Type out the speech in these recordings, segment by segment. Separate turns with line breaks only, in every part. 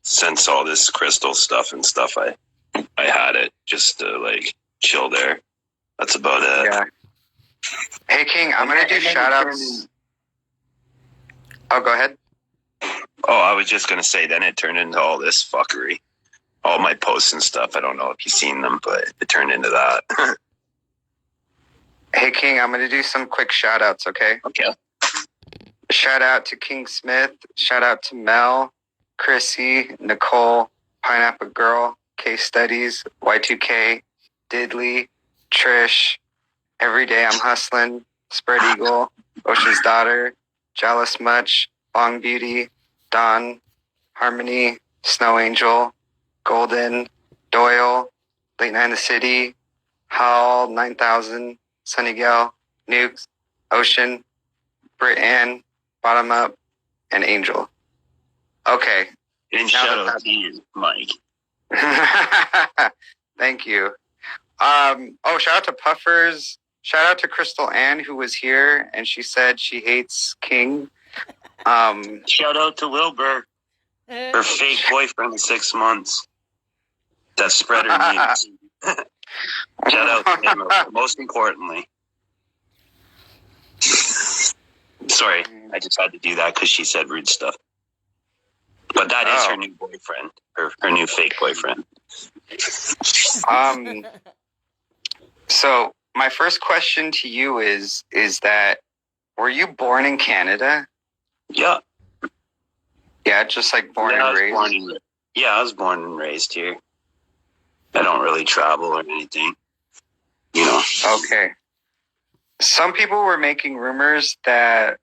since all this crystal stuff and stuff, I had it just to like chill there. That's about it.
Yeah. Hey King, I'm gonna do shout outs. Oh, go ahead.
Oh, I was just gonna say then it turned into all this fuckery. All my posts and stuff. I don't know if you've seen them, but it turned into that.
Hey King, I'm gonna do some quick shout outs, okay?
Okay.
Shout out to King Smith, shout out to Mel, Chrissy, Nicole, Pineapple Girl, Case Studies, Y2K, Diddley, Trish, Every Day I'm Hustling, Spread Eagle, Ocean's Daughter, Jealous Much, Long Beauty, Dawn, Harmony, Snow Angel, Golden, Doyle, Late Night in the City, Howl 9000, Sunny Gal, Nukes, Ocean, Brit Ann, Bottom Up, and Angel. Okay.
And shout out to you, Mike.
Thank you. Shout out to Puffers. Shout out to Crystal Ann, who was here, and she said she hates King.
Shout out to Wilbur, her fake boyfriend of 6 months. That spread her news. Shout out to him, most importantly. Sorry, I just had to do that because she said rude stuff. But that is her new boyfriend, her new fake boyfriend.
So my first question to you is that, were you born in Canada?
Yeah.
Yeah, just like born and raised?
I was born and raised here. I don't really travel or anything, you know.
Okay. Some people were making rumors that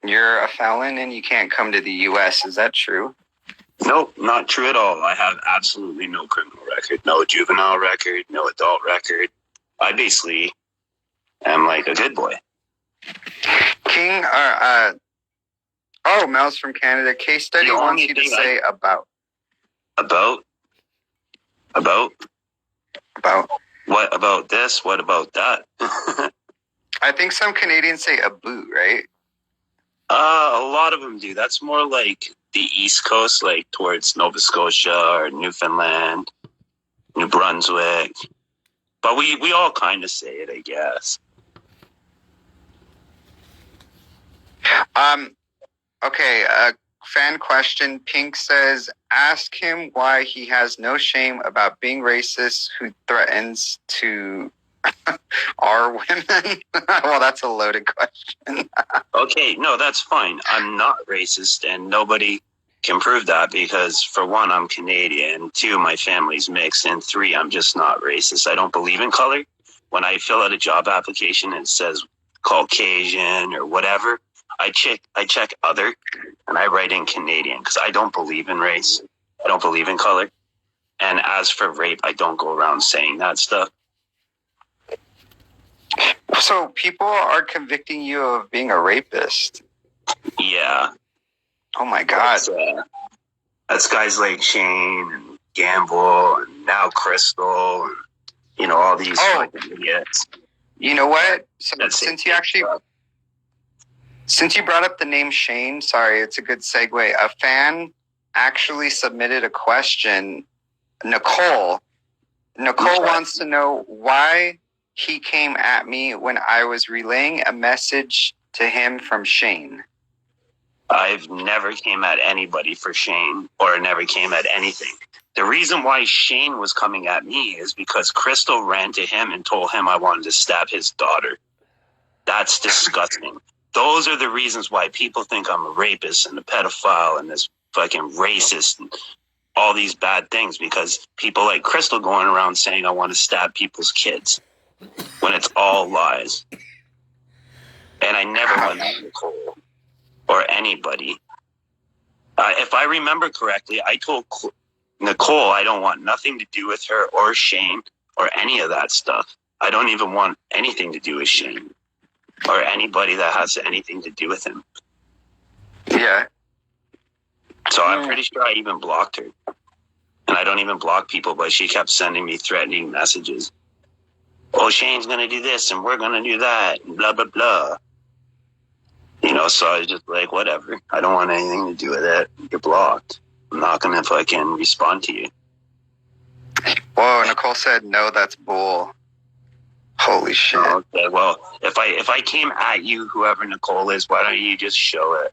you're a felon and you can't come to the U.S. Is that true?
Nope, not true at all. I have absolutely no criminal record, no juvenile record, no adult record. I basically am like a good boy.
King, Mel's from Canada. Case Study wants you to say about.
About? What about this? What about that?
I think some Canadians say a boot, right?
A lot of them do. That's more like the East Coast, like towards Nova Scotia or Newfoundland, New Brunswick. But we all kind of say it, I guess.
Okay, fan question. Pink says, ask him why he has no shame about being racist who threatens to our women. Well, that's a loaded question.
Okay, no, that's fine. I'm not racist, and nobody can prove that because, for one, I'm Canadian. 2, my family's mixed. And 3, I'm just not racist. I don't believe in color. When I fill out a job application and it says Caucasian or whatever, I check other, and I write in Canadian because I don't believe in race. I don't believe in color. And as for rape, I don't go around saying that stuff.
So people are convicting you of being a rapist?
Yeah.
Oh my God.
That's guys like Shane and Gamble and now Crystal and, you know, all these fucking idiots.
You know what? So since you brought up the name Shane, sorry, it's a good segue. A fan actually submitted a question. Nicole wants to know why he came at me when I was relaying a message to him from Shane.
I've never came at anybody for Shane or never came at anything. The reason why Shane was coming at me is because Crystal ran to him and told him I wanted to stab his daughter. That's disgusting. Those are the reasons why people think I'm a rapist and a pedophile and this fucking racist and all these bad things, because people like Crystal going around saying I want to stab people's kids when it's all lies. And I never went to Nicole or anybody. If I remember correctly, I told Nicole I don't want nothing to do with her or Shane or any of that stuff. I don't even want anything to do with Shane or anybody that has anything to do with him.
Yeah.
So I'm pretty sure I even blocked her. And I don't even block people, but she kept sending me threatening messages. Oh, Shane's going to do this and we're going to do that and blah, blah, blah. You know, So I was just like, whatever. I don't want anything to do with it. You're blocked. I'm not gonna fucking respond to you.
Whoa, Nicole said no, that's bull. Holy shit.
Okay, well, if I came at you, whoever Nicole is, why don't you just show it?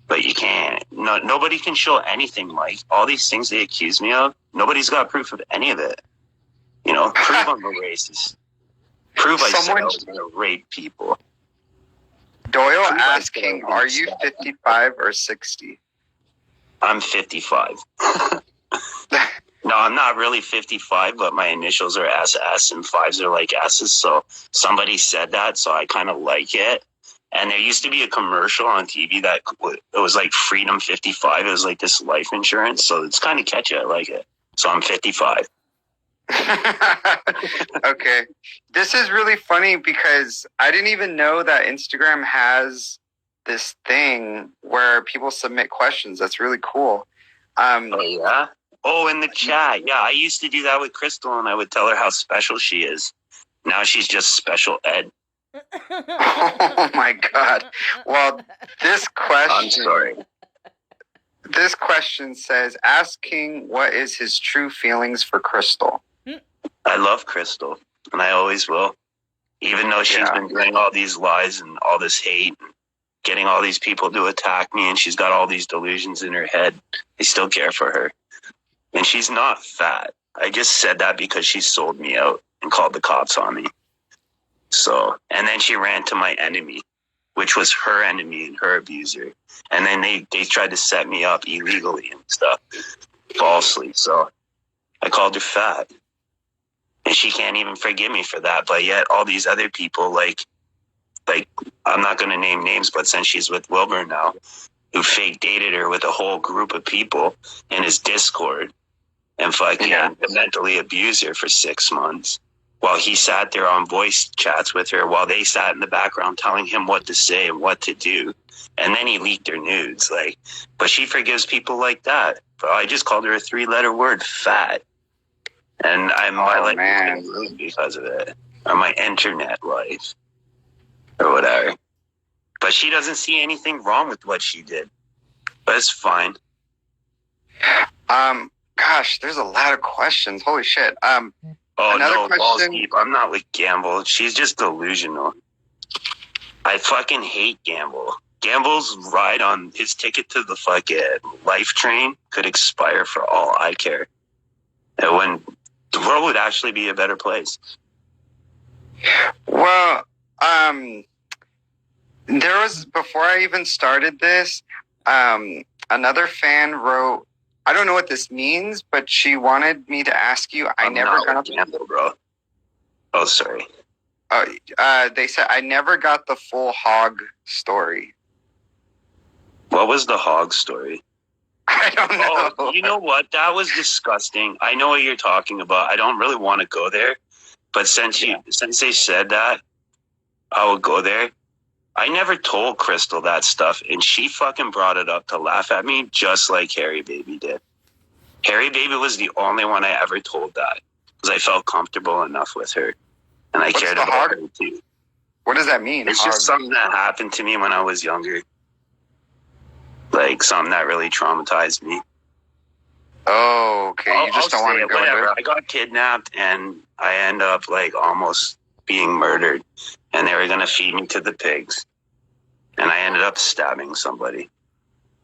But you can't. No, nobody can show anything, Mike. All these things they accuse me of, nobody's got proof of any of it. Prove I'm a racist. Prove I said I was going to rape people.
Doyle asking, are you 55 or 60?
I'm 55. No, I'm not really 55, but my initials are SS and 5s are like S's. So somebody said that, so I kind of like it. And there used to be a commercial on TV that it was like Freedom 55. It was like this life insurance. So it's kind of catchy. I like it. So I'm 55.
Okay. This is really funny because I didn't even know that Instagram has this thing where people submit questions. That's really cool.
Oh, yeah? Oh, in the chat. Yeah, I used to do that with Crystal, and I would tell her how special she is. Now she's just special ed.
Oh, my God. Well, this question...
I'm sorry.
This question says, asking what is his true feelings for Crystal.
I love Crystal, and I always will. Even though she's been doing all these lies and all this hate, and getting all these people to attack me, and she's got all these delusions in her head, I still care for her. And she's not fat. I just said that because she sold me out and called the cops on me. So, and then she ran to my enemy, which was her enemy and her abuser. And then they tried to set me up illegally and stuff, falsely. So I called her fat. And she can't even forgive me for that. But yet all these other people, like I'm not going to name names, but since she's with Wilbur now, who fake dated her with a whole group of people in his Discord and fucking mentally abused her for 6 months while he sat there on voice chats with her while they sat in the background telling him what to say and what to do. And then he leaked her nudes. But she forgives people like that. But I just called her a 3-letter word, fat. And my life is ruined because of it. Or my internet life. Or whatever. But she doesn't see anything wrong with what she did. But it's fine.
Gosh, there's a lot of questions. Holy shit. Another
question. Deep. I'm not with Gamble. She's just delusional. I fucking hate Gamble. Gamble's ride on his ticket to the fucking life train could expire for all I care. And when the world would actually be a better place.
Well, there was, before I even started this, another fan wrote, I don't know what this means, but she wanted me to ask you, I never got the
Gamble, bro. Oh, sorry.
They said, I never got the full hog story.
What was the hog story?
I don't know.
Oh, you know what? That was disgusting. I know what you're talking about. I don't really want to go there. But since they said that, I will go there. I never told Crystal that stuff, and she fucking brought it up to laugh at me, just like Harry Baby did. Harry Baby was the only one I ever told that, because I felt comfortable enough with her, and I cared about her too.
What does that mean?
It's just something that happened to me when I was younger. Like, something that really traumatized me.
Oh, okay. You just don't want to go there?
I got kidnapped, and I end up, almost being murdered, and they were going to feed me to the pigs. And I ended up stabbing somebody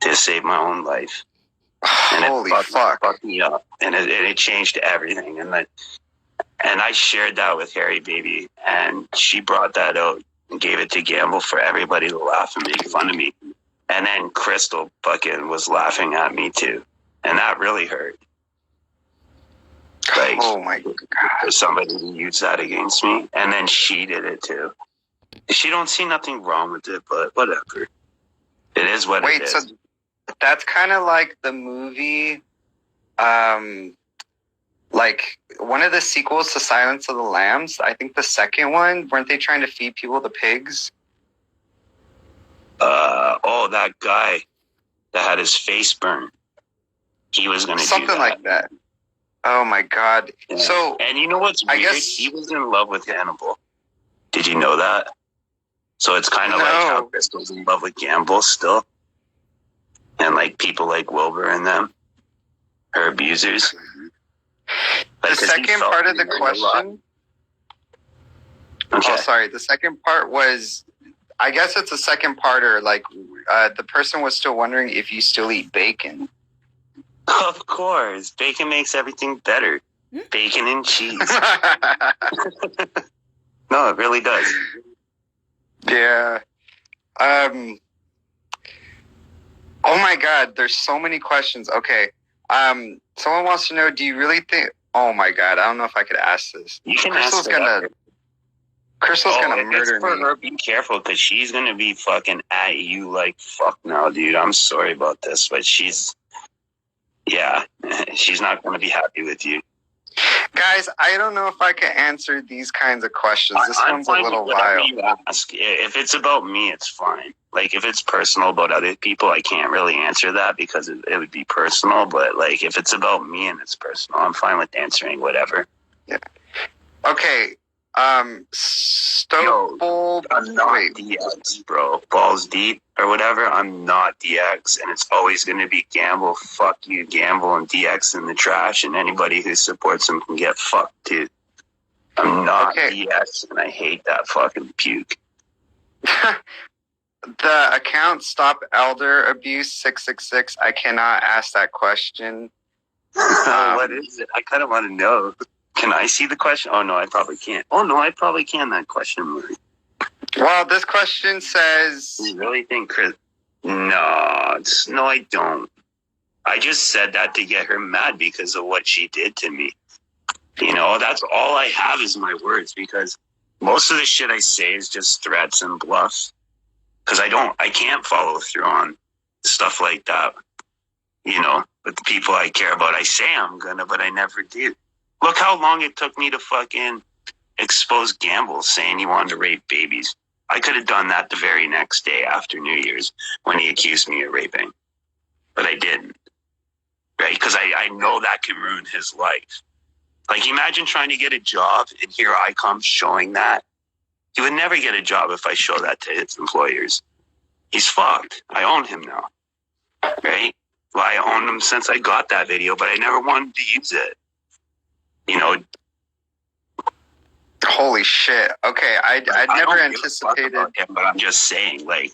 to save my own life. And
Holy fuck.
Fucked me up. And it changed everything. And I shared that with Harry Baby, and she brought that out and gave it to Gamble for everybody to laugh and make fun of me. And then Crystal fucking was laughing at me too. And that really hurt.
Oh my God.
For somebody to use that against me. And then she did it too. She don't see nothing wrong with it, but whatever. It is what it is. Wait, so
that's kind of like the movie, like one of the sequels to Silence of the Lambs. I think the second one, weren't they trying to feed people the pigs?
That guy that had his face burned. He was going to do
something like that. Oh my God.
Yeah.
So,
and you know what's weird? He was in love with Hannibal. Did you know that? So it's kind of like how Crystal's in love with Gamble still. And like people like Wilbur and them, her abusers.
Like, the second part of the question. Okay. Oh, sorry. The second part was, I guess it's a second parter. Like, the person was still wondering if you still eat bacon.
Of course. Bacon makes everything better. Bacon and cheese. No, it really does.
Yeah. Oh my God, there's so many questions. Okay. Someone wants to know, do you really think, oh my God, I don't know if I could ask this.
You can Crystal's
gonna murder
for
me.
her, be careful, because she's gonna be fucking at you like fuck now, dude. I'm sorry about this, but she's not gonna be happy with you.
Guys, I don't know if I can answer these kinds of questions. This one's a little wild.
If it's about me, it's fine. Like, if it's personal about other people, I can't really answer that because it would be personal. But, like, if it's about me and it's personal, I'm fine with answering whatever.
Yeah. Okay. I'm
not DX, bro. Balls deep or whatever. I'm not DX, and it's always going to be Gamble. Fuck you, Gamble, and DX in the trash, and anybody who supports him can get fucked too. I'm not DX, and I hate that fucking puke.
The account Stop Elder Abuse 666. I cannot ask that question.
What is it? I kind of want to know. Can I see the question? Oh, no, I probably can't. Oh, no, I probably can, that question, Murray.
Well, this question says...
You really think Chris... No, I don't. I just said that to get her mad because of what she did to me. You know, that's all I have is my words, because most of the shit I say is just threats and bluffs. Because I can't follow through on stuff like that. You know, with the people I care about. I say I'm gonna, but I never do. Look how long it took me to fucking expose Gamble saying he wanted to rape babies. I could have done that the very next day after New Year's when he accused me of raping. But I didn't. Right? Because I know that can ruin his life. Like, imagine trying to get a job and here I come showing that. He would never get a job if I show that to his employers. He's fucked. I own him now. Right? Well, I owned him since I got that video, but I never wanted to use it. You know,
holy shit. Okay, I never anticipated
him, but I'm just saying, like,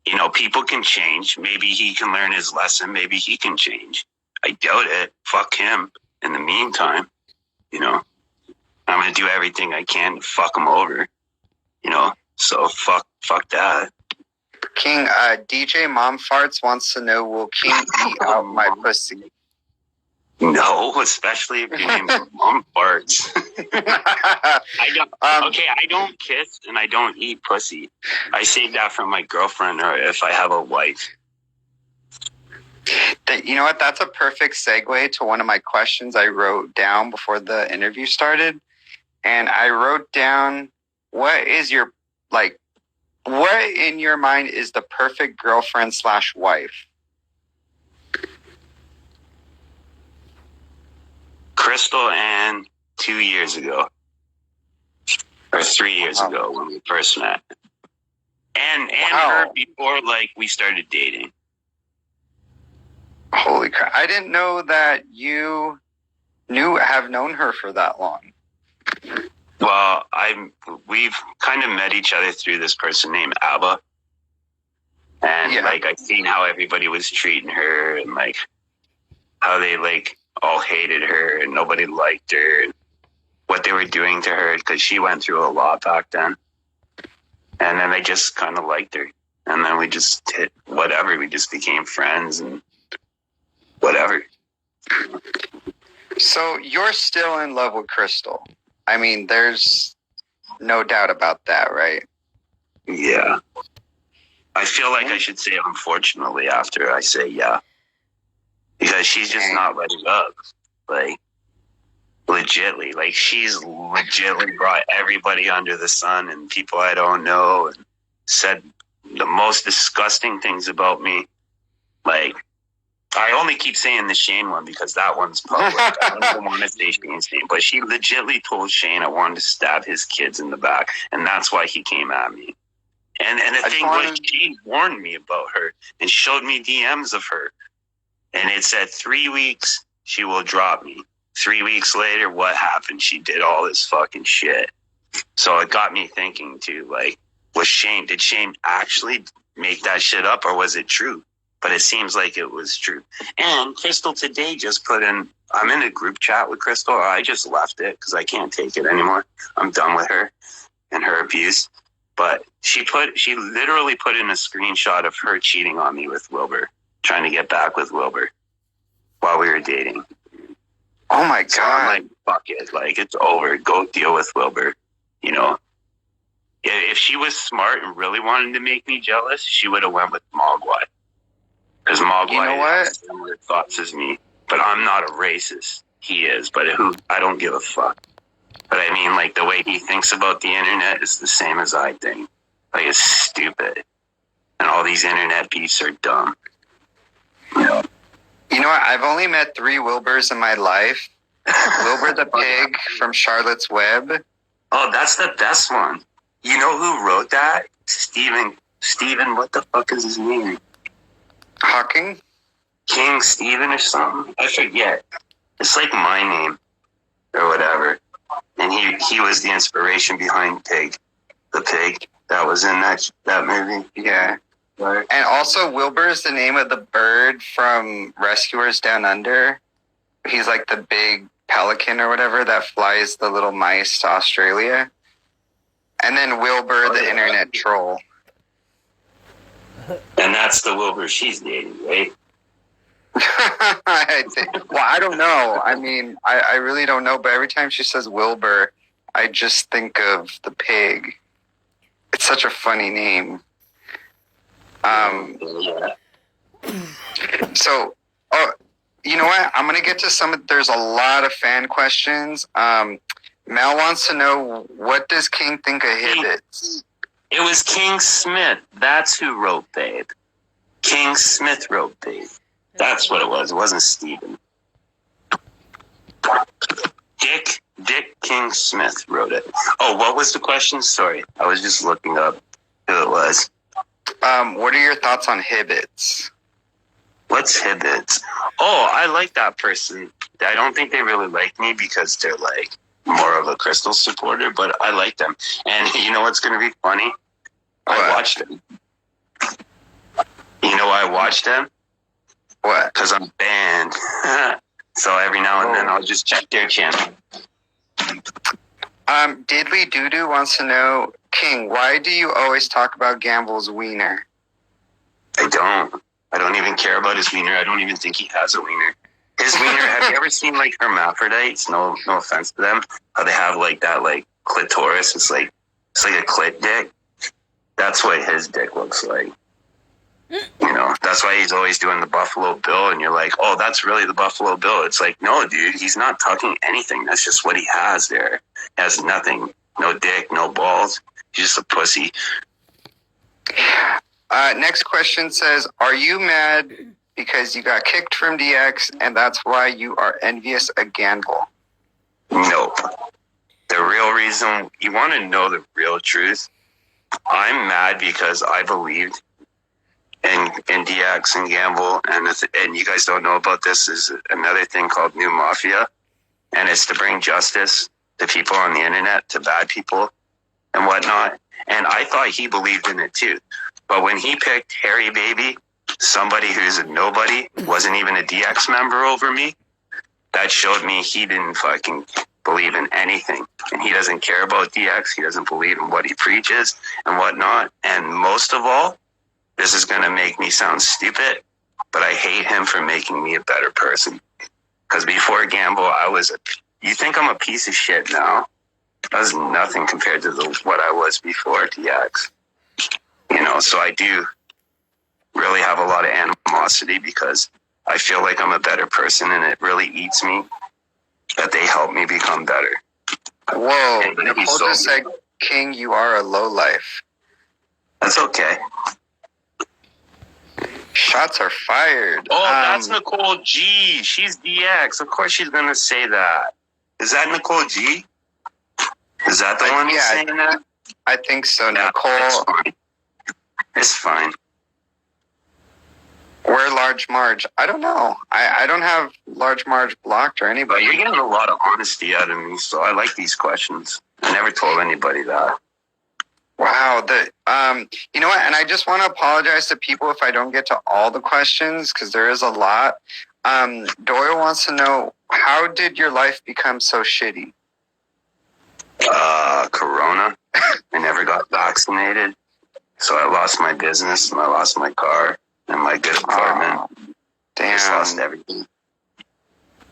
you know, people can change. Maybe he can learn his lesson. Maybe he can change. I doubt it. Fuck him. In the meantime, you know, I'm gonna do everything I can to fuck him over. You know, so fuck that.
King, DJ Mom Farts wants to know, will King eat out my pussy?
No, especially if your name's Mom Farts. I don't. I don't kiss and I don't eat pussy. I save that for my girlfriend or if I have a wife.
You know what? That's a perfect segue to one of my questions I wrote down before the interview started. And I wrote down, what in your mind is the perfect girlfriend / wife?
Crystal Ann 2 years ago. Or 3 years ago when we first met. And her before, like, we started dating.
Holy crap. I didn't know that you have known her for that long.
Well, we've kind of met each other through this person named Abba. And, like, I've seen how everybody was treating her and, like, how they, like, all hated her and nobody liked her and what they were doing to her because she went through a lot back then. And then they just kind of liked her. And then we just hit whatever. We just became friends and whatever.
So you're still in love with Crystal. I mean, there's no doubt about that, right?
Yeah. I feel like I should say unfortunately after I say yeah. Because she's just not letting up. Like, legitly. Like, she's legitly brought everybody under the sun and people I don't know and said the most disgusting things about me. Like, I only keep saying the Shane one because that one's public. I don't even want to say Shane's name. But she legitimately told Shane I wanted to stab his kids in the back. And that's why he came at me. And the thing was, she warned me about her and showed me DMs of her. And it said 3 weeks, she will drop me. 3 weeks later, what happened? She did all this fucking shit. So it got me thinking too, like, did Shane actually make that shit up, or was it true? But it seems like it was true. And Crystal today just put in, I'm in a group chat with Crystal. I just left it because I can't take it anymore. I'm done with her and her abuse. But she literally put in a screenshot of her cheating on me with Wilbur, trying to get back with Wilbur while we were dating.
Oh my God.
So I'm like, fuck it. Like, it's over. Go deal with Wilbur. You know, if she was smart and really wanted to make me jealous, she would have went with Mogwai. Because Mogwai has similar thoughts as me. But I'm not a racist. He is. But I don't give a fuck. But I mean, like, the way he thinks about the internet is the same as I think. Like, it's stupid. And all these internet beefs are dumb. You know?
You know what? I've only met 3 Wilburs in my life. Wilbur the pig from Charlotte's Web.
Oh, that's the best one. You know who wrote that? Stephen, what the fuck is his name?
Hawking?
King Stephen or something? I forget. It's like my name or whatever. And he was the inspiration behind Pig. The pig that was in that movie.
Yeah. Right. And also Wilbur is the name of the bird from Rescuers Down Under. He's like the big pelican or whatever that flies the little mice to Australia. And then Wilbur, the internet troll.
And that's the Wilbur she's dating, right?
Well, I don't know. I mean, I really don't know. But every time she says Wilbur, I just think of the pig. It's such a funny name. So, you know what? I'm going to get to there's a lot of fan questions. Mel wants to know, what does King think of Hibbits?
It was King Smith. That's who wrote Babe. King Smith wrote Babe. That's what it was. It wasn't Stephen. Dick King Smith wrote it. Oh, what was the question? Sorry. I was just looking up who it was.
What are your thoughts on Hibbits?
What's Hibbits? Oh, I like that person. I don't think they really like me because they're like more of a Crystal supporter, but I like them. And you know what's going to be funny? I watched them. You know why I watched them?
What?
Because I'm banned. So every now and then I'll just check their channel.
Diddly Doodoo wants to know, King, why do you always talk about Gamble's wiener?
I don't even care about his wiener. I don't even think he has a wiener. His wiener, have you ever seen like hermaphrodites? No offense to them. How they have like that like clitoris. It's like a clit dick. That's what his dick looks like. You know, that's why he's always doing the Buffalo Bill, and you're like, oh, that's really the Buffalo Bill. It's like, no, dude, he's not tucking anything. That's just what he has there. He has nothing. No dick, no balls. He's just a pussy.
Next question says, are you mad because you got kicked from DX and that's why you are envious of Gamble?
Nope. The real reason, you want to know the real truth? I'm mad because I believed in DX and Gamble, and you guys don't know about this, is another thing called New Mafia, and it's to bring justice to people on the internet, to bad people and whatnot. And I thought he believed in it too. But when he picked Harry Baby, somebody who's a nobody, wasn't even a DX member over me, that showed me he didn't fucking believe in anything. And he doesn't care about DX. He doesn't believe in what he preaches and whatnot. And most of all, this is going to make me sound stupid, but I hate him for making me a better person. Because before Gamble, you think I'm a piece of shit now? I was nothing compared to what I was before DX. You know, so I do really have a lot of animosity because I feel like I'm a better person, and it really eats me that they help me become better.
Whoa, Nicole just said, King, you are a lowlife.
That's okay.
Shots are fired.
Oh, that's Nicole G. She's DX. Of course she's going to say that. Is that Nicole G? Is that the one who's saying that?
I think so.
Yeah,
Nicole.
It's fine.
Where Large Marge? I don't know. I don't have Large Marge blocked or
But
anybody.
you're getting a lot of honesty out of me, so I like these questions. I never told anybody that.
Wow. You know what? And I just want to apologize to people if I don't get to all the questions because there is a lot. Doyle wants to know, how did your life become so shitty?
Corona. I never got vaccinated, so I lost my business and I lost my car and my good apartment.
Oh,
I just lost
damn.
everything.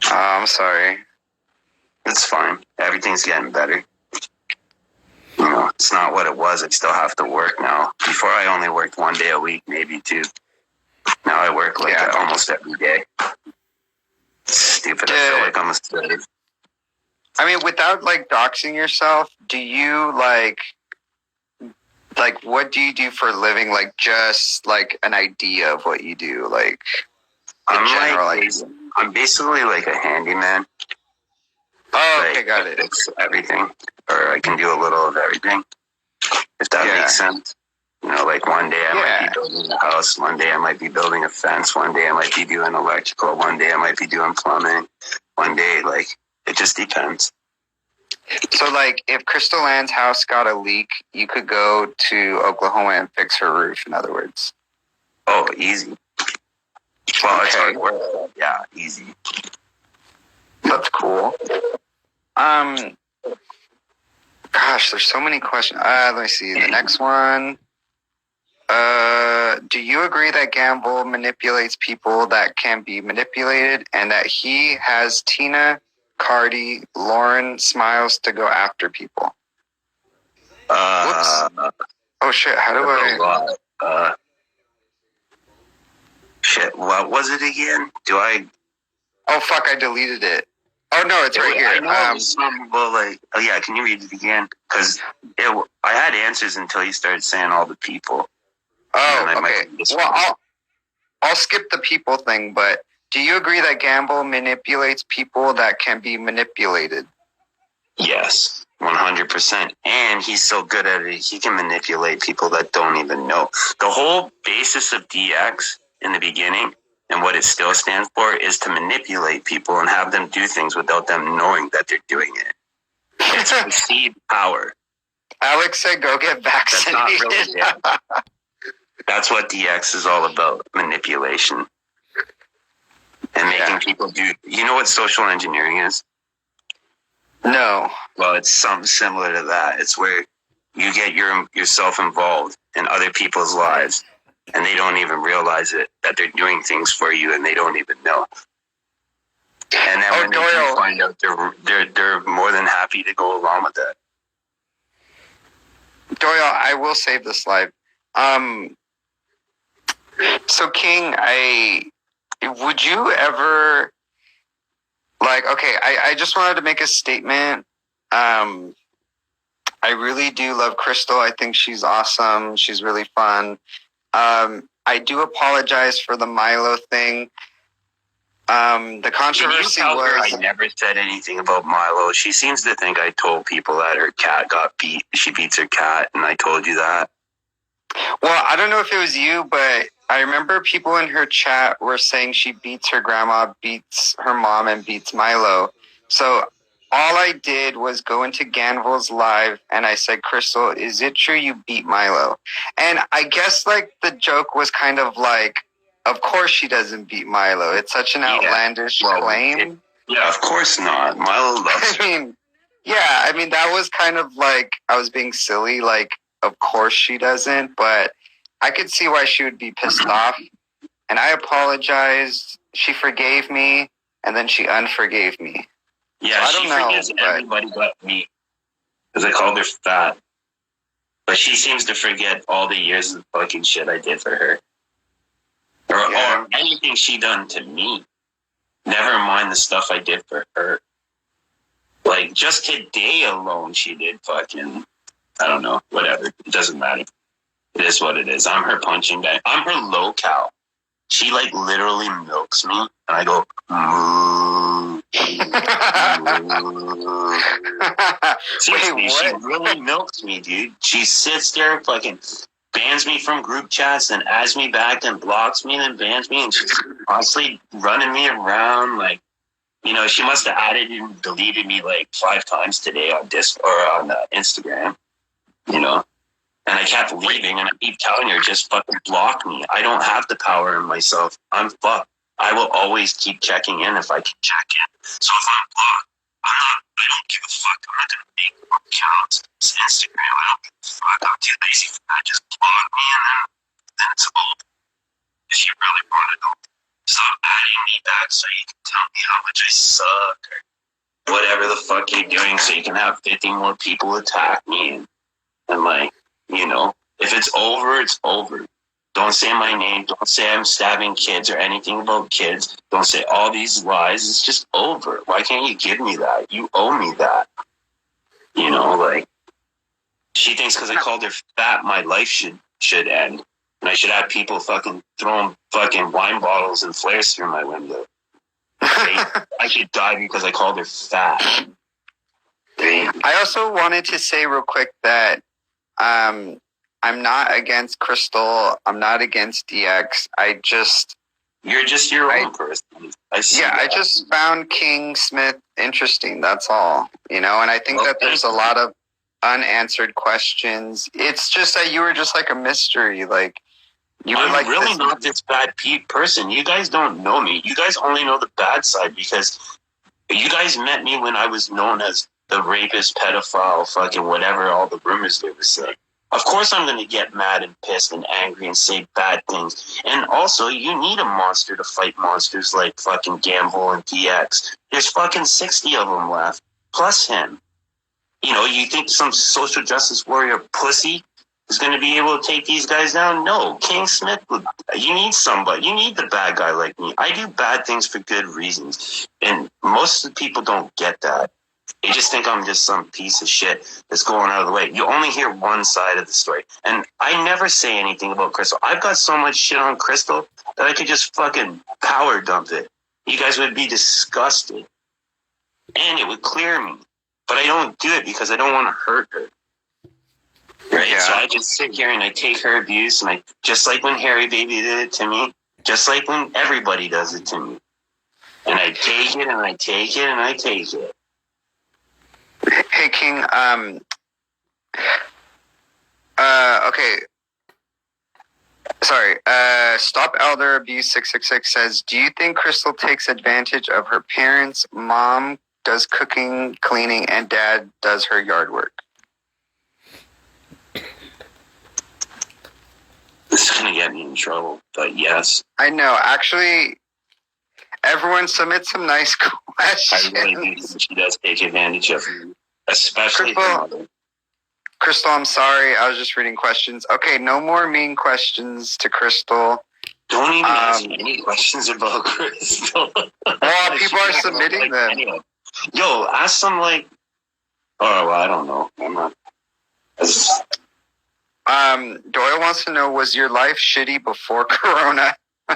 Oh, I'm sorry.
It's fine. Everything's getting better. You know, it's not what it was. I still have to work now. Before I only worked 1 day a week, maybe 2. Now I work almost every day. It's stupid. I feel like I'm a slave.
I mean, without like doxing yourself, do you like what do you do for a living? Like just like an idea of what you do, like in general.
I'm basically like a handyman.
Oh, okay, got it.
Fix everything, or I can do a little of everything. If that makes sense. You know, like one day I might be building a house, one day I might be building a fence, one day I might be doing electrical, one day I might be doing plumbing, one day, like, it just depends.
So, like, if Crystal Ann's house got a leak, you could go to Oklahoma and fix her roof, in other words.
Oh, easy. Well, it's hard work. Yeah, easy.
That's cool. Gosh, there's so many questions. Let me see. The next one. Do you agree that Gamble manipulates people that can be manipulated and that he has Tina, Cardi, Lauren Smiles to go after people? Whoops. Oh, shit. How do I...
Shit, what was it again?
Oh, fuck, I deleted it. Oh, no, it's right here.
I know oh, yeah, can you read it again? Because I had answers until you started saying all the people.
Oh, okay. Well, I'll skip the people thing, but do you agree that Gamble manipulates people that can be manipulated?
Yes, 100%. And he's so good at it, he can manipulate people that don't even know. The whole basis of DX in the beginning and what it still stands for is to manipulate people and have them do things without them knowing that they're doing it. It's perceived power.
Alex said go get vaccinated.
That's not really it. That's what DX is all about, manipulation. And making people do... You know what social engineering is?
No.
Well, it's something similar to that. It's where you get yourself involved in other people's lives, and they don't even realize it, that they're doing things for you, and they don't even know. And then when they do find out, they're more than happy to go along with that.
Doyle, I will save this live. So, King, would you ever, like, okay, I just wanted to make a statement. I really do love Crystal. I think she's awesome. She's really fun. I do apologize for the Milo thing. The controversy was...
I never said anything about Milo. She seems to think I told people that her cat got beat. She beats her cat, and I told you that.
Well, I don't know if it was you, but I remember people in her chat were saying she beats her grandma, beats her mom, and beats Milo. So all I did was go into Ganvel's live, and I said, Crystal, is it true you beat Milo? And I guess, like, the joke was kind of like, of course she doesn't beat Milo. It's such an outlandish claim.
Of course not. Milo loves her.
I mean, that was kind of like, I was being silly, like, of course she doesn't, but I could see why she would be pissed off. And I apologized. She forgave me, and then she unforgave me.
Yeah, so she forgives everybody but me, because I called her fat. But she seems to forget all the years of fucking shit I did for her. Or anything she done to me. Never mind the stuff I did for her. Like, just today alone, she did fucking... I don't know, whatever. It doesn't matter. It is what it is. I'm her punching bag. I'm her low-cow. She, like, literally milks me, and I go, moo. Seriously, she really milks me, dude. She sits there fucking... bans me from group chats, then adds me back, then blocks me, then bans me, and she's constantly running me around. Like, you know, she must have added and deleted me like 5 times today on on Instagram. You know, and I kept leaving, and I keep telling her, just fucking block me. I don't have the power in myself. I'm fucked. I will always keep checking in if I can check in. So if I'm blocked, I don't give a fuck. I'm not going to make accounts. It's Instagram. I don't give a fuck. I'm too lazy for that. Just block me, and then it's over. If you really want to know, stop adding me back so you can tell me how much I suck or whatever the fuck you're doing so you can have 50 more people attack me. And like, you know, if it's over, it's over. Don't say my name. Don't say I'm stabbing kids or anything about kids. Don't say all these lies. It's just over. Why can't you give me that? You owe me that. You know, like, she thinks because I called her fat, my life should end. And I should have people fucking throwing fucking wine bottles and flares through my window. I should die because I called her fat.
I also wanted to say real quick that I'm not against Crystal. I'm not against DX.
You're just your own person. I
just found King Smith interesting. That's all, you know. And I think that there's a lot of unanswered questions. It's just that you were just like a mystery. Like,
I'm really not this bad person. You guys don't know me. You guys only know the bad side because you guys met me when I was known as the rapist, pedophile, fucking whatever, all the rumors they were saying. Of course I'm going to get mad and pissed and angry and say bad things. And also, you need a monster to fight monsters like fucking Gamble and DX. There's fucking 60 of them left, plus him. You know, you think some social justice warrior pussy is going to be able to take these guys down? No, King Smith, you need somebody. You need the bad guy like me. I do bad things for good reasons. And most of the people don't get that. They just think I'm just some piece of shit that's going out of the way. You only hear one side of the story. And I never say anything about Crystal. I've got so much shit on Crystal that I could just fucking power dump it. You guys would be disgusted. And it would clear me. But I don't do it because I don't want to hurt her. Right? Yeah. So I just sit here and I take her abuse, and I just like when Harry Baby did it to me, just like when everybody does it to me. And I take it and I take it and I take it.
Hey, King, okay. Sorry. Stop Elder Abuse 666 says, do you think Crystal takes advantage of her parents? Mom does cooking, cleaning, and dad does her yard work.
This is going to get me in trouble, but yes.
I know. Actually, everyone submit some nice questions.
I really think she does take advantage of her, especially her mother.
Crystal, I'm sorry. I was just reading questions. Okay, no more mean questions to Crystal.
Don't even ask me any questions about Crystal.
Well, people are submitting them.
Anyway. Yo, ask some like, oh, well, I don't know. I'm not.
Doyle wants to know, was your life shitty before Corona?
In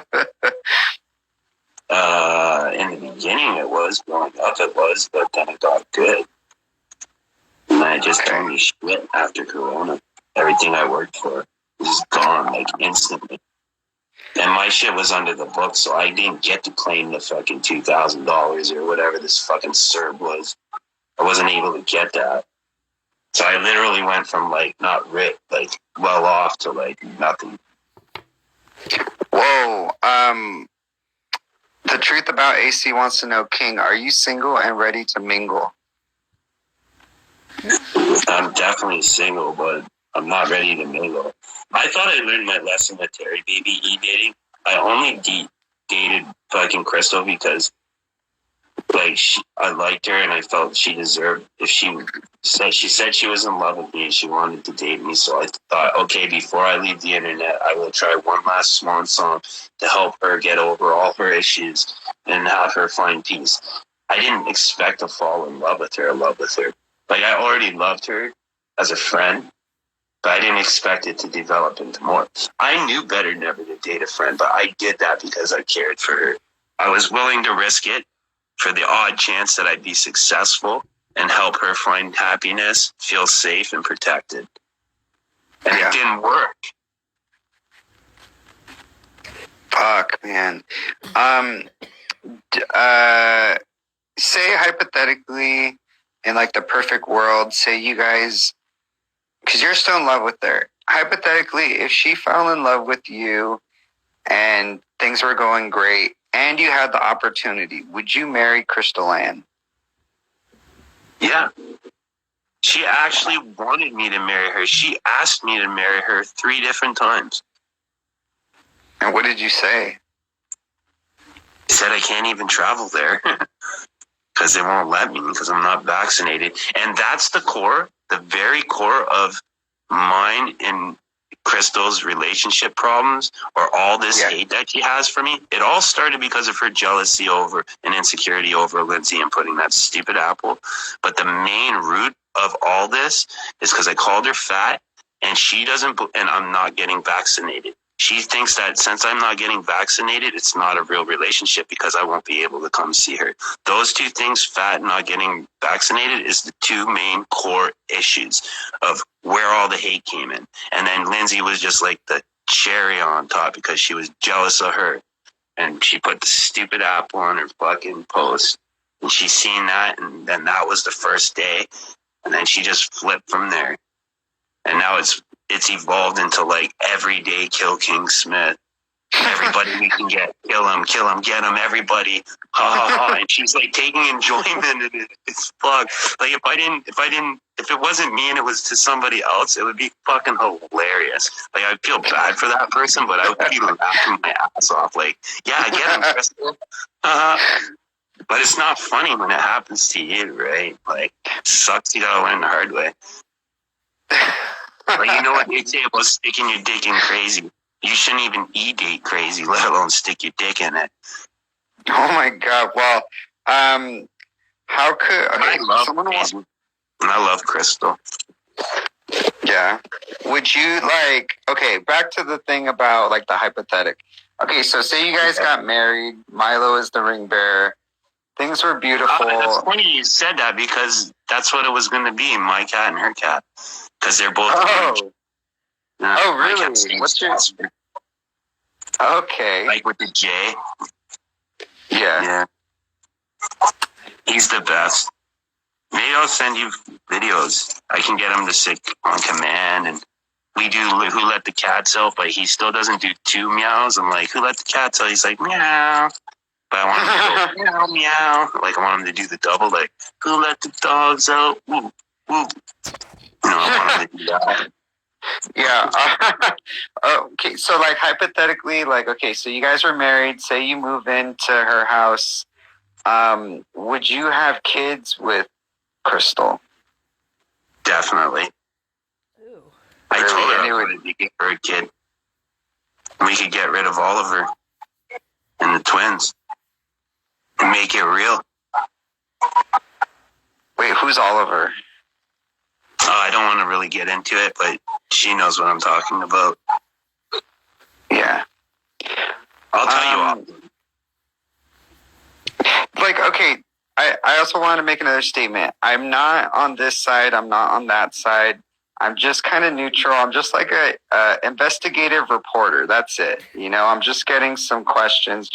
the beginning it was. Growing up it was, but then it got good. And I just turned me shit after Corona. Everything I worked for was gone, like, instantly. And my shit was under the book, so I didn't get to claim the fucking $2,000 or whatever this fucking CERB was. I wasn't able to get that. So I literally went from, like, not rich, like, well off to, like, nothing.
Whoa. The truth about AC wants to know, King, are you single and ready to mingle?
I'm definitely single, but I'm not ready to mingle. I thought I learned my lesson with Terry Baby e-dating. I only dated fucking Crystal because, like, I liked her and I felt she deserved. If she said she was in love with me and she wanted to date me, so I thought, okay, before I leave the internet, I will try one last swan song to help her get over all her issues and have her find peace. I didn't expect to fall in love with her. Like, I already loved her as a friend, but I didn't expect it to develop into more. I knew better never to date a friend, but I did that because I cared for her. I was willing to risk it for the odd chance that I'd be successful and help her find happiness, feel safe and protected. And it didn't work.
Fuck, man. Say hypothetically, in like the perfect world, say you guys, because you're still in love with her. Hypothetically, if she fell in love with you and things were going great and you had the opportunity, would you marry Crystal Ann?
Yeah. She actually wanted me to marry her. She asked me to marry her 3 different times.
And what did you say?
I said I can't even travel there because they won't let me because I'm not vaccinated. And that's the very core of mine and Crystal's relationship problems, or all this hate that she has for me. It all started because of her jealousy over and insecurity over Lindsay and putting that stupid apple. But the main root of all this is because I called her fat, and she doesn't, and I'm not getting vaccinated. She thinks that since I'm not getting vaccinated, it's not a real relationship because I won't be able to come see her. Those 2 things, fat and not getting vaccinated, is the 2 main core issues of where all the hate came in. And then Lindsay was just like the cherry on top because she was jealous of her. And she put the stupid apple on her fucking post. And she seen that, and then that was the first day. And then she just flipped from there. And now it's evolved into like everyday kill King Smith. Everybody we can get, kill him, get him, everybody, ha ha ha. And she's like taking enjoyment in it. It's fuck. Like if it wasn't me and it was to somebody else, it would be fucking hilarious. Like I'd feel bad for that person, but I would be laughing my ass off. Like, yeah, get him, Crystal. But it's not funny when it happens to you, right? Like, sucks. You gotta learn the hard way. Like, you know what they say about sticking your dick in crazy? You shouldn't even e-date crazy, let alone stick your dick in it.
Oh my god! Well, how could
I love crazy, and I love Crystal.
Yeah. Would you like? Okay, back to the thing about like the hypothetical. Okay, so say you guys got married. Milo is the ring bearer. Things were beautiful.
That's funny you said that because that's what it was going to be, my cat and her cat. Because they're both huge.
Oh, really? What's your... Okay.
Like with the J.
Yeah.
He's the best. Maybe I'll send you videos. I can get him to sit on command, and we do Who Let the Cats Out, but he still doesn't do 2 meows. I'm like, Who let the cats out? He's like, meow. But I want him to go, meow, meow. Like, I want him to do the double, like, Who let the dogs out? Woo, woo. I want him to do that.
Yeah. Okay, so like hypothetically, like, okay, so you guys were married. Say you move into her house. Would you have kids with Crystal?
Definitely.
Ooh.
I told her I wanted to get her a kid. We could get rid of Oliver and the twins and make it real.
Wait, who's Oliver?
I don't want to really get into it, but she knows what I'm talking about.
Yeah.
I'll tell you all.
Like, okay, I also want to make another statement. I'm not on this side. I'm not on that side. I'm just kind of neutral. I'm just like a investigative reporter. That's it. You know, I'm just getting some questions,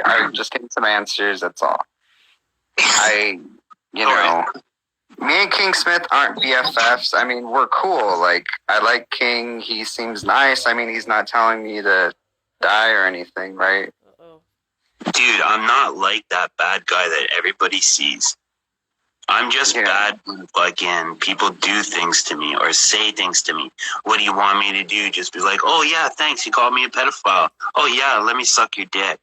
I'm just getting some answers. That's all. Me and King Smith aren't BFFs. I mean, we're cool. Like, I like King. He seems nice. I mean, he's not telling me to die or anything, right?
Uh-oh.
Dude, I'm not like that bad guy that everybody sees. I'm just bad when fucking people do things to me or say things to me. What do you want me to do? Just be like, oh yeah, thanks. You called me a pedophile. Oh yeah, let me suck your dick.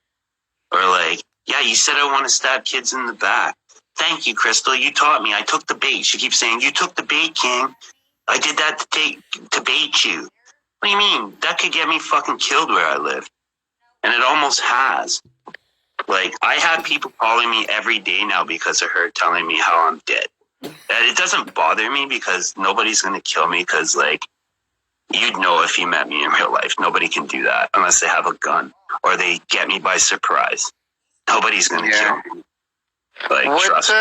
Or like, yeah, you said I want to stab kids in the back. Thank you, Crystal. You taught me. I took the bait. She keeps saying, you took the bait, King. I did that to bait you. What do you mean? That could get me fucking killed where I live. And it almost has. Like, I have people calling me every day now because of her telling me how I'm dead. And it doesn't bother me because nobody's going to kill me because, like, you'd know if you met me in real life. Nobody can do that unless they have a gun or they get me by surprise. Nobody's going to kill me. Like, trust me.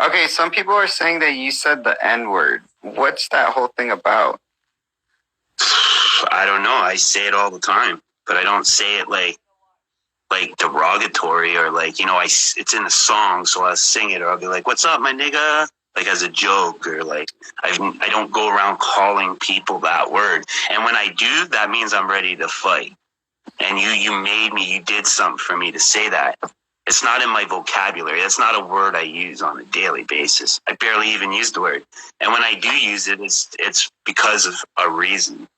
Okay, some people are saying that you said the N-word. What's that whole thing about?
I don't know. I say it all the time. but I don't say it like derogatory or like, it's in a song, so I'll sing it or I'll be like, "What's up, my nigga?" Like as a joke, or like I don't go around calling people that word. And when I do, that means I'm ready to fight. And you did something for me to say that. It's not in my vocabulary. That's not a word I use on a daily basis. I barely even use the word. And when I do use it, it's because of a reason.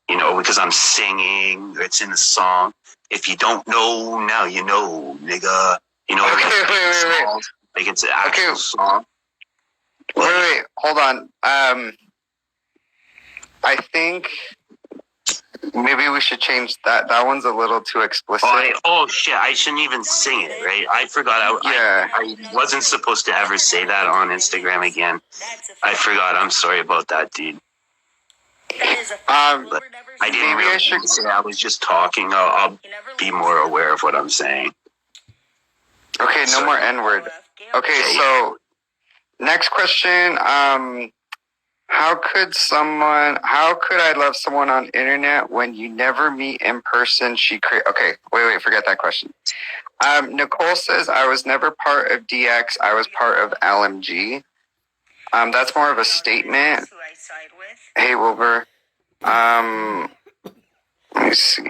Because I'm singing, or it's in the song. If you don't know, now you know, nigga.
Okay, wait.
Like it's an actual song.
Wait, hold on. I think maybe we should change that. That one's a little too explicit.
Oh shit! I shouldn't even sing it, right? I forgot. I wasn't supposed to ever say that on Instagram again. I forgot. I'm sorry about that, dude. But I didn't really say I was just talking. I'll be more aware of what I'm saying.
Okay, no more N-word. Okay, so next question. How could I love someone on internet when you never meet in person? Okay, wait, forget that question. Nicole says, I was never part of DX. I was part of LMG. That's more of a statement. Hey, Wilbur. Let me see.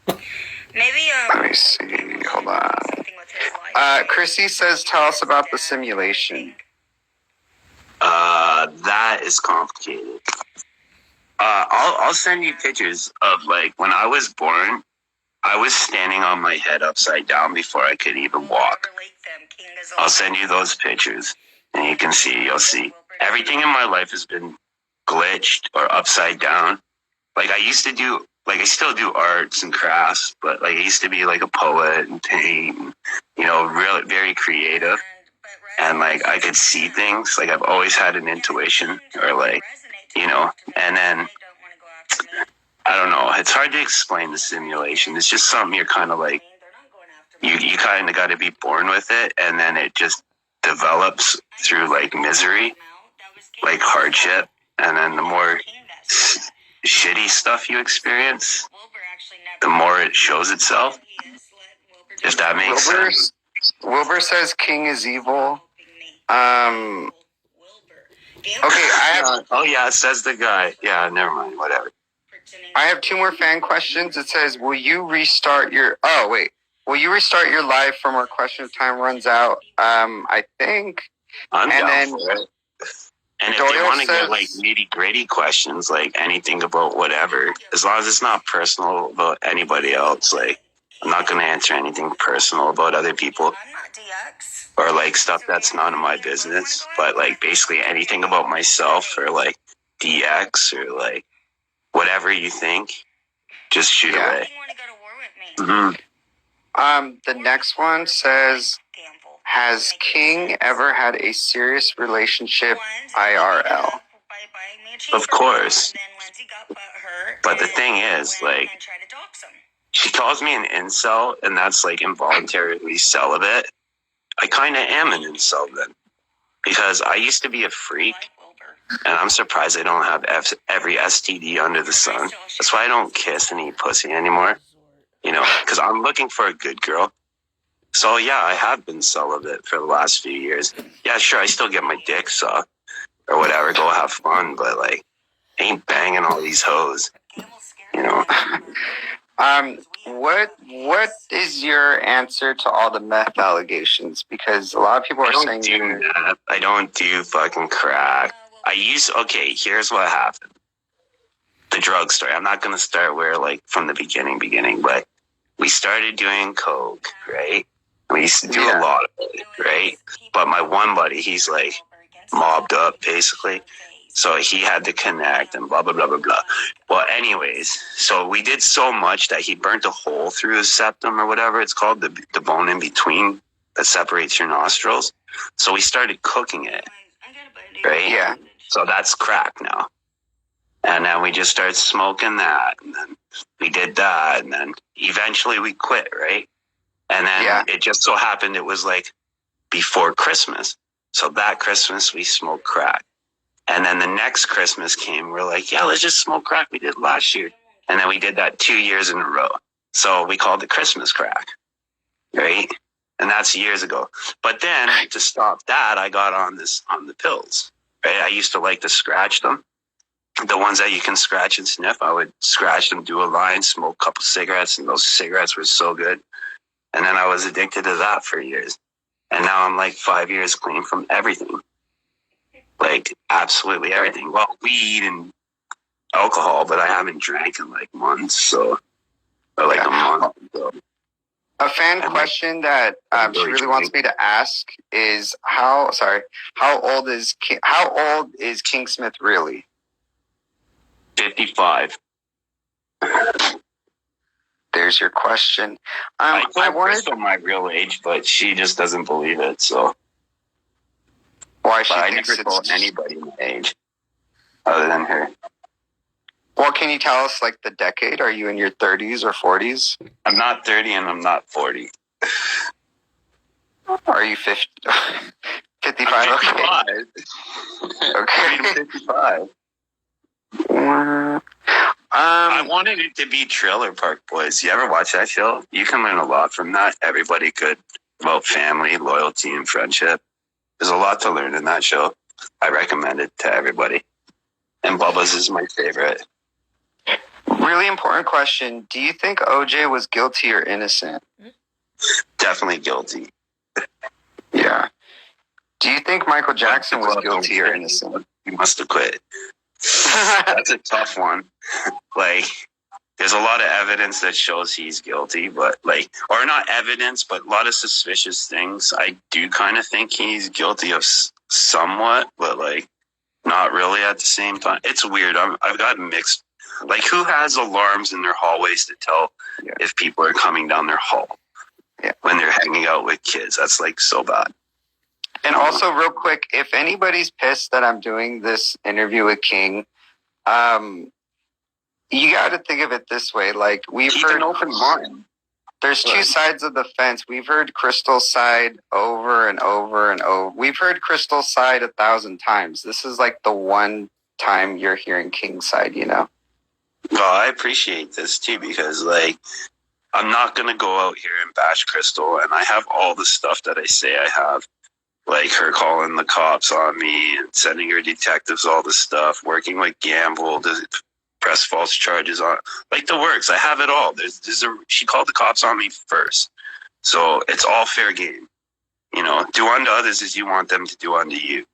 Let me see. Hold on. Chrissy says, tell us about the simulation.
That is complicated. I'll send you pictures of like when I was born. I was standing on my head upside down before I could even walk. I'll send you those pictures, and you'll see. Everything in my life has been glitched or upside down. Like I still do arts and crafts, but like I used to be like a poet and paint, and, really very creative. And like I could see things. Like I've always had an intuition, or like, and then I don't know. It's hard to explain the simulation. It's just something you're kind of like, you kind of got to be born with it, and then it just develops through like misery, like hardship, and then the more shitty stuff you experience, the more it shows itself. If that makes sense.
Wilbur says King is evil. Okay,
oh yeah, says the guy. Yeah, never mind. Whatever.
I have two more fan questions. It says, will you restart your live from where question of time runs out? I think.
I'm down for it. And if they want to get like nitty gritty questions, like anything about whatever, as long as it's not personal about anybody else, like I'm not going to answer anything personal about other people or like stuff that's none of my business. But like basically anything about myself or like DX or like whatever you think, just shoot away.
Mm-hmm. The next one says, has King ever had a serious relationship IRL?
Of course. But the thing is, like, she calls me an incel, and that's like involuntarily celibate. I kind of am an incel then, because I used to be a freak, and I'm surprised I don't have every STD under the sun. That's why I don't kiss and eat pussy anymore, because I'm looking for a good girl. So yeah, I have been celibate for the last few years. Yeah, sure, I still get my dick sucked or whatever, go have fun, but like, I ain't banging all these hoes,
What is your answer to all the meth allegations? Because a lot of people are saying
that. I don't do fucking crack. Here's what happened. The drug story. I'm not gonna start where like from the beginning, but we started doing coke, right? We used to do a lot of it, right? But my one buddy, he's like mobbed up basically. So he had to connect and blah, blah, blah, blah, blah. Well, anyways, so we did so much that he burnt a hole through his septum or whatever it's called, the bone in between that separates your nostrils. So we started cooking it, right?
Yeah.
So that's crack now. And then we just started smoking that. And then we did that. And then eventually we quit, right? And then it just so happened it was like before Christmas. So that Christmas we smoked crack. And then the next Christmas came, we're like, yeah, let's just smoke crack we did last year. And then we did that 2 years in a row. So we called it Christmas crack, right? And that's years ago. But then to stop that, I got on the pills, right? I used to like to scratch them. The ones that you can scratch and sniff, I would scratch them, do a line, smoke a couple cigarettes, and those cigarettes were so good. And then I was addicted to that for years. And now I'm like 5 years clean from everything. Like absolutely everything. Well, weed and alcohol, but I haven't drank in like months, so or like a month. So.
A fan question that she really wants me to ask is how old is King Smith really?
55.
There's your question.
I told Crystal my real age, but she just doesn't believe it. So
why she
I
thinks
never
it's
told anybody my age other than her.
Well, can you tell us like the decade? Are you in your 30s or 40s?
I'm not 30 and I'm not 40.
Are you 50? 55?
I'm 55.
Okay.
I'm 55. I wanted it to be Trailer Park Boys. You ever watch that show? You can learn a lot from that. Everybody could about family, loyalty, and friendship. There's a lot to learn in that show. I recommend it to everybody. And Bubba's is my favorite.
Really important question. Do you think OJ was guilty or innocent?
Definitely guilty.
Yeah. Do you think Michael Jackson was guilty or innocent?
He must have quit. That's a tough one. Like, there's a lot of evidence that shows he's guilty, but like, or not evidence, but a lot of suspicious things. I do kind of think he's guilty of somewhat, but like, not really at the same time. It's weird. I've got mixed. Like, who has alarms in their hallways to tell if people are coming down their hall when they're hanging out with kids? That's like so bad.
And also, real quick, if anybody's pissed that I'm doing this interview with King, you got to think of it this way. Like, we've heard
an open mind.
There's two sides of the fence. We've heard Crystal's side over and over and over. We've heard Crystal's side 1,000 times. This is like the one time you're hearing King's side, you know?
Well, I appreciate this too, because like, I'm not going to go out here and bash Crystal, and I have all the stuff that I say I have. Like her calling the cops on me and sending her detectives all this stuff, working with Gamble to press false charges on, like the works. I have it all. She called the cops on me first. So it's all fair game. You know, do unto others as you want them to do unto you.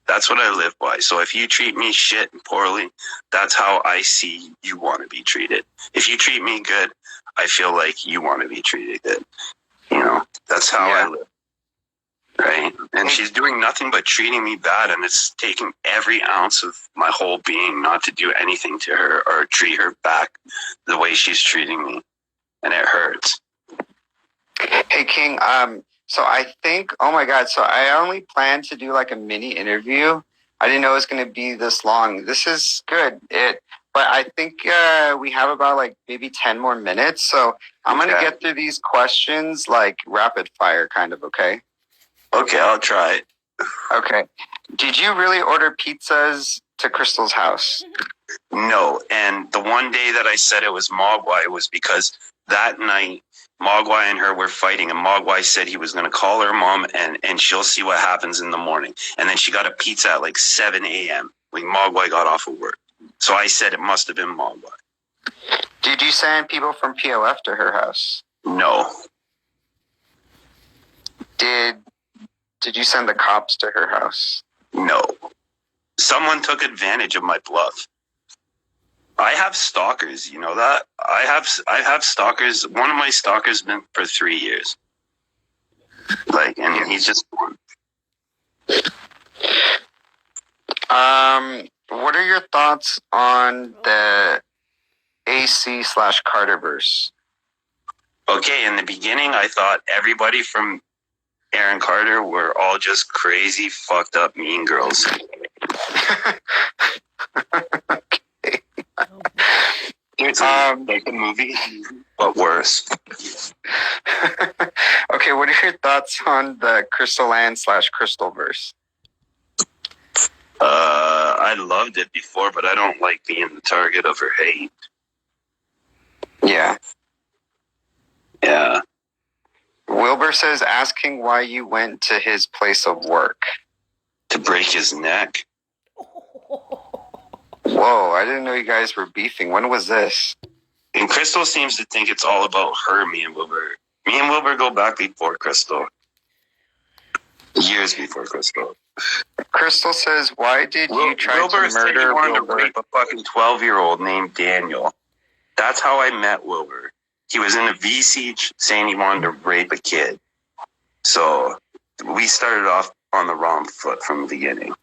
That's what I live by. So if you treat me shit and poorly, that's how I see you want to be treated. If you treat me good, I feel like you want to be treated good. You know, that's how I live. Right? And she's doing nothing but treating me bad, and it's taking every ounce of my whole being not to do anything to her or treat her back the way she's treating me. And it hurts.
Hey, King, so I think, oh my God, so I only planned to do like a mini interview. I didn't know it was going to be this long. This is good. But I think we have about like maybe 10 more minutes. So I'm going to get through these questions like rapid fire kind of, okay?
Okay, I'll try it.
Okay. Did you really order pizzas to Crystal's house?
No. And the one day that I said it was Mogwai was because that night Mogwai and her were fighting, and Mogwai said he was going to call her mom and she'll see what happens in the morning. And then she got a pizza at like 7 a.m. when Mogwai got off of work. So I said it must have been Mogwai.
Did you send people from POF to her house?
No.
Did you send the cops to her house?
No. Someone took advantage of my bluff. I have stalkers, you know that? I have stalkers. One of my stalkers been for 3 years. Like, and he's just one.
What are your thoughts on the AC/Carterverse?
Okay, in the beginning, I thought everybody from Aaron Carter were all just crazy, fucked up, mean girls.
Okay.
It's like the movie, but worse.
Okay, what are your thoughts on the Crystal Land/Crystalverse?
I loved it before, but I don't like being the target of her hate.
Yeah.
Yeah.
Wilbur says, asking why you went to his place of work.
To break his neck.
Whoa, I didn't know you guys were beefing. When was this?
And Crystal seems to think it's all about her, me and Wilbur. Me and Wilbur go back before Crystal. Years before Crystal.
Crystal says, why did you try
Wilbur
to
said he
murder
wanted
Wilbur?
to rape a fucking 12-year-old named Daniel. That's how I met Wilbur. He was in a VC saying he wanted to rape a kid. So we started off on the wrong foot from the beginning.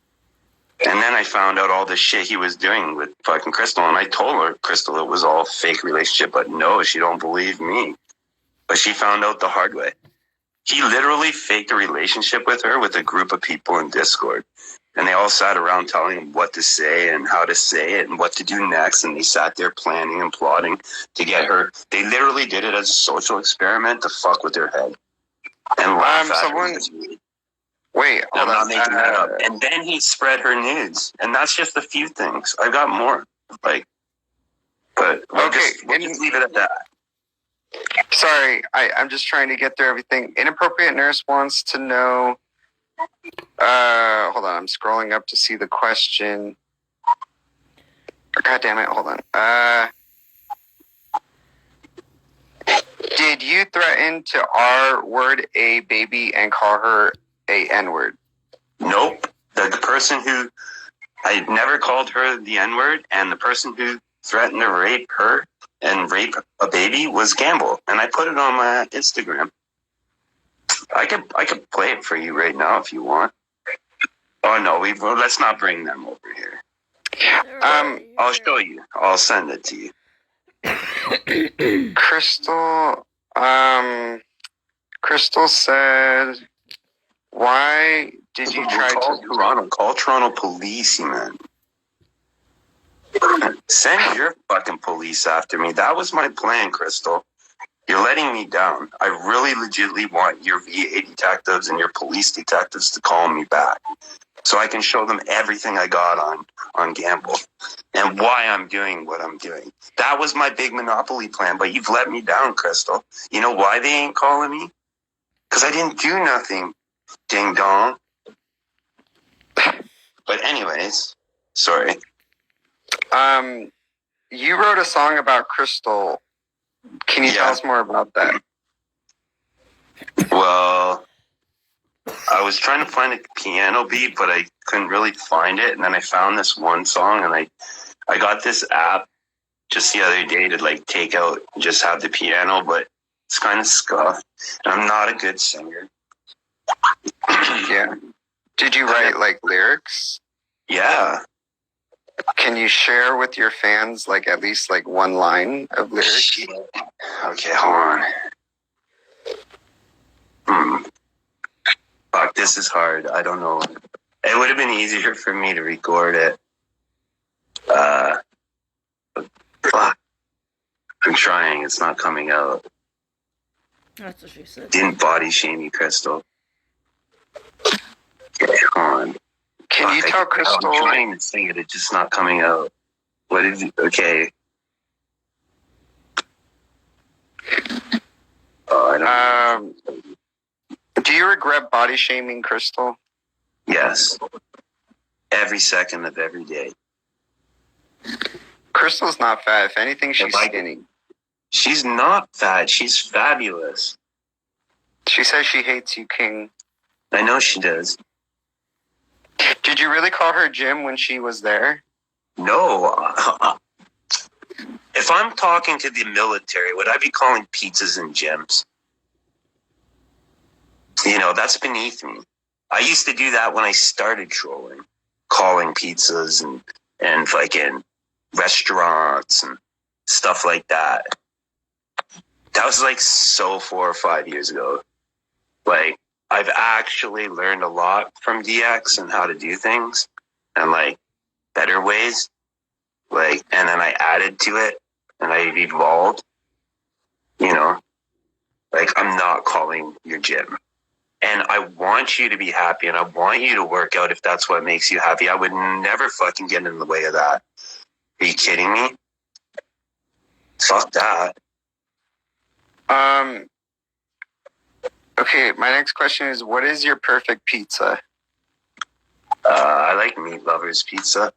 And then I found out all the shit he was doing with fucking Crystal. And I told her, Crystal, it was all a fake relationship. But no, she don't believe me. But she found out the hard way. He literally faked a relationship with her with a group of people in Discord. And they all sat around telling him what to say and how to say it and what to do next. And they sat there planning and plotting to get her. They literally did it as a social experiment to fuck with her head. And laugh at her.
Wait,
I'm not making that up. And then he spread her nudes. And that's just a few things. I've got more. But we'll just leave it at that.
Sorry, I'm just trying to get through everything. Inappropriate Nurse wants to know. Hold on, I'm scrolling up to see the question. God damn it, hold on. Did you threaten to R-word a baby and call her a N-word?
Nope. The person who... I never called her the N-word, and the person who threatened to rape her and rape a baby was Gamble. And I put it on my Instagram. I could play it for you right now if you want. Oh no, let's not bring them over here. I'll show you. I'll send it to you.
Crystal said, why did you try to...
Call Toronto police, man. Send your fucking police after me. That was my plan, Crystal. You're letting me down. I really legitimately want your VA detectives and your police detectives to call me back so I can show them everything I got on Gamble and why I'm doing what I'm doing. That was my big monopoly plan, but you've let me down, Crystal. You know why they ain't calling me? Because I didn't do nothing, ding dong. But anyways, sorry.
You wrote a song about Crystal. Can you tell us more about that?
Well, I was trying to find a piano beat, but I couldn't really find it. And then I found this one song, and I got this app just the other day to like take out and just have the piano, but it's kind of scuffed. And I'm not a good singer.
Yeah. Did you write like lyrics?
Yeah.
Can you share with your fans like at least like one line of lyrics?
Shit. Okay, hold on. Fuck, this is hard. I don't know. It would have been easier for me to record it. Fuck. I'm trying. It's not coming out.
That's what she said.
Didn't body shame you, Crystal. Okay, hold on.
Can you tell Crystal?
I'm trying to sing it. It's just not coming out. What is it? Okay. Oh, I don't.
Do you regret body shaming Crystal?
Yes. Every second of every day.
Crystal's not fat. If anything, she's skinny.
She's not fat. She's fabulous.
She says she hates you, King.
I know she does.
Did you really call her Jim when she was there?
No. If I'm talking to the military, would I be calling pizzas and gyms? You know, that's beneath me. I used to do that when I started trolling, calling pizzas and fucking restaurants and stuff like that. That was like so 4 or 5 years ago. Like, I've actually learned a lot from DX and how to do things and like better ways. Like, and then I added to it and I've evolved, you know, like I'm not calling your gym. And I want you to be happy and I want you to work out if that's what makes you happy. I would never fucking get in the way of that. Are you kidding me? Fuck that.
Um. Okay, my next question is, what is your perfect pizza?
I like Meat Lovers pizza.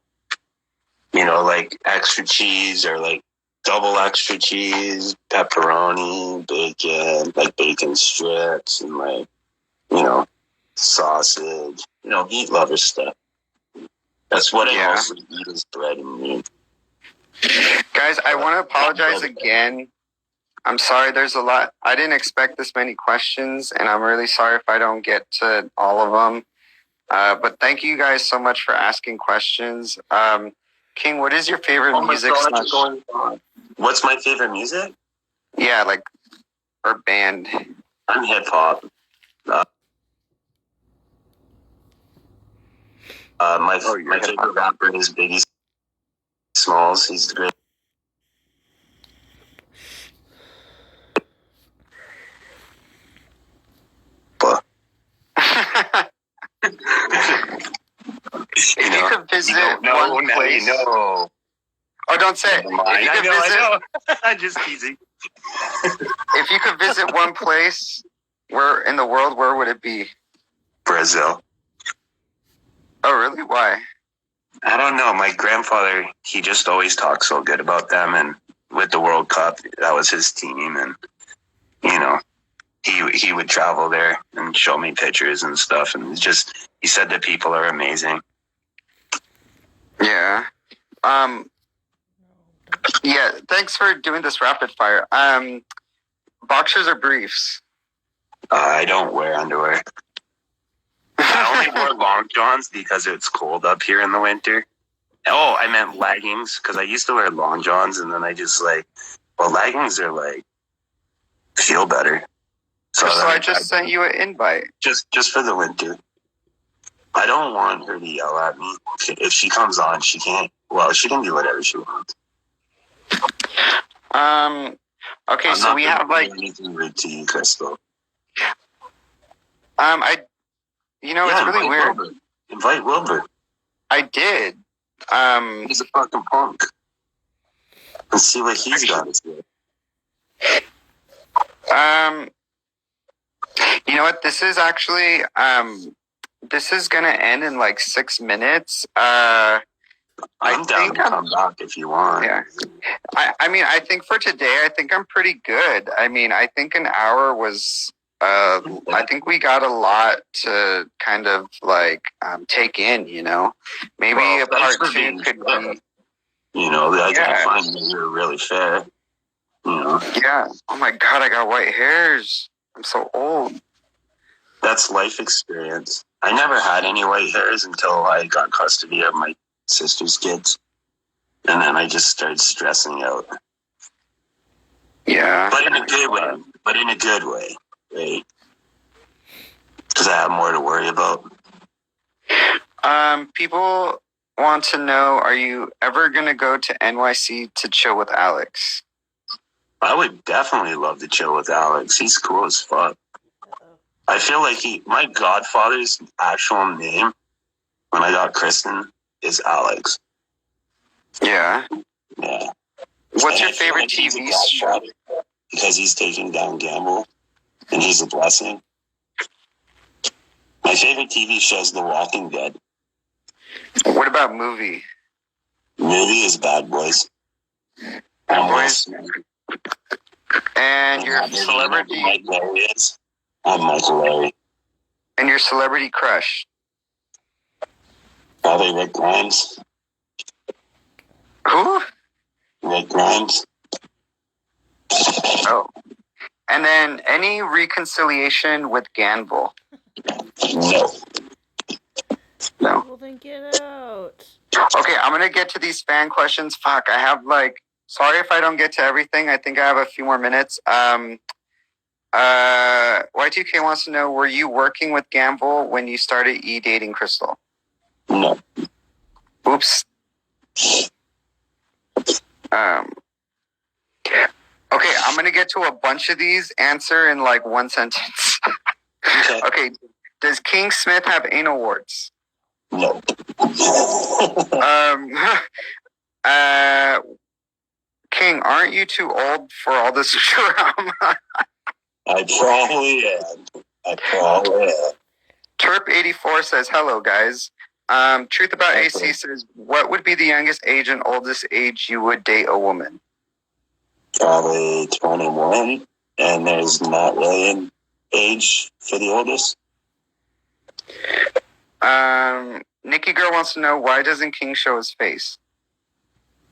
You know, like extra cheese or like double extra cheese, pepperoni, bacon, like bacon strips, and like, you know, sausage. You know, Meat Lover stuff. That's what I mostly eat is bread and meat.
Guys, I want to apologize again. I'm sorry, there's a lot. I didn't expect this many questions, and I'm really sorry if I don't get to all of them. But thank you guys so much for asking questions. King, what is your favorite music?
What's my favorite music?
Yeah, like, or band.
I'm hip hop. My favorite rapper is Biggie Smalls. He's the great.
If you could visit one place.
No.
Oh, don't say it.
I know. I'm just teasing.
If you could visit one place where in the world, where would it be?
Brazil.
Oh, really? Why?
I don't know. My grandfather, he just always talks so good about them, and with the World Cup, that was his team, and you know, he would travel there and show me pictures and stuff, and just he said the people are amazing.
Yeah. Yeah. Thanks for doing this rapid fire. Boxers or briefs?
I don't wear underwear. I only wore long johns because it's cold up here in the winter. Oh, I meant leggings because I used to wear long johns, and then I just leggings are like feel better.
So I just sent you an invite.
Just for the winter. I don't want her to yell at me. If she comes on, she can't. Well, she can do whatever she wants.
Okay, so we have like
anything rude to you, Crystal.
It's really weird.
Wilbur. Invite Wilbur.
I did.
He's a fucking punk. Let's see what he's got to say.
You know what? This is actually this is gonna end in like 6 minutes.
I'm down to come back if you want.
Yeah. I think for today, I think I'm pretty good. I think an hour was. I think we got a lot to kind of like take in. Maybe a part 2 could be.
I find that you're really fair.
Yeah. Oh my God, I got white hairs. I'm so old.
That's life experience. I never had any white hairs until I got custody of my sister's kids. And then I just started stressing out.
Yeah.
But in a good way. Right? Because I have more to worry about.
People want to know, are you ever going to go to NYC to chill with Alex?
I would definitely love to chill with Alex. He's cool as fuck. I feel like my godfather's actual name when I got christened is Alex.
Yeah.
Yeah.
What's your favorite TV show?
Because he's taking down Gamble, and he's a blessing. My favorite TV show is The Walking Dead.
What about movie?
Movie is Bad Boys.
Bad Boys. And your celebrity?
I'm Michael Larry.
And your celebrity crush?
Probably Rick Grimes.
Who?
Rick Grimes.
Oh. And then any reconciliation with Ganville?
No.
Well, then get out.
Okay, I'm going to get to these fan questions. Fuck, I have sorry if I don't get to everything. I think I have a few more minutes. Y2K wants to know, were you working with Ganville when you started dating Crystal?
No.
Oops. Okay, I'm going to get to a bunch of these. Answer in one sentence. Okay, does King Smith have anal warts?
No.
King, aren't you too old for all this drama?
I probably am.
Terp84 says, hello, guys. Truth About AC says, what would be the youngest age and oldest age you would date a woman?
Probably 21, and there's not really an age for the oldest.
Nikki Girl wants to know, why doesn't King show his face?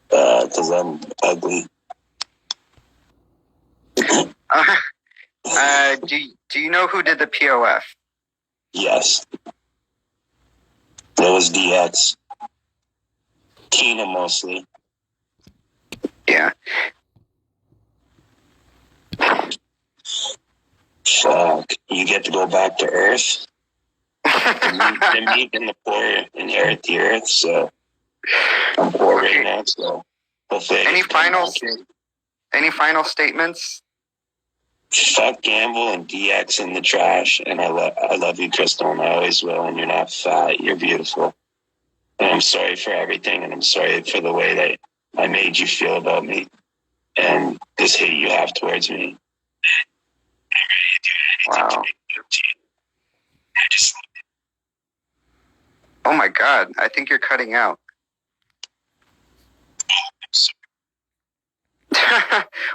Because I'm ugly.
Do you know who did the POF?
Yes. It was DX. Tina mostly.
Yeah.
Fuck. You get to go back to Earth. The meek and the poor inherit the Earth, so I'm poor right now, so hopefully
Any final statements?
Fuck Gamble and DX in the trash, and I love you, Crystal, and I always will, and you're not fat, you're beautiful. And I'm sorry for everything, and I'm sorry for the way that I made you feel about me, and this hate you have towards me.
Wow. Oh my God, I think you're cutting out.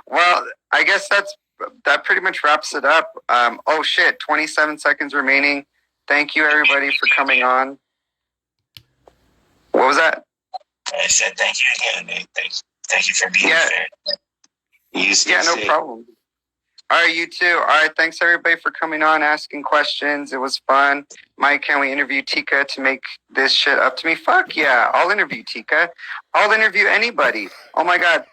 Well, I guess that pretty much wraps it up. Oh shit, 27 seconds remaining. Thank you everybody for coming on. What was that?
I said thank you again, Nate. Thank you for being fair.
No problem. All right, you too. All right, thanks everybody for coming on, asking questions. It was fun. Mike, can we interview Tika to make this shit up to me? Fuck yeah, I'll interview Tika. I'll interview anybody. Oh my God.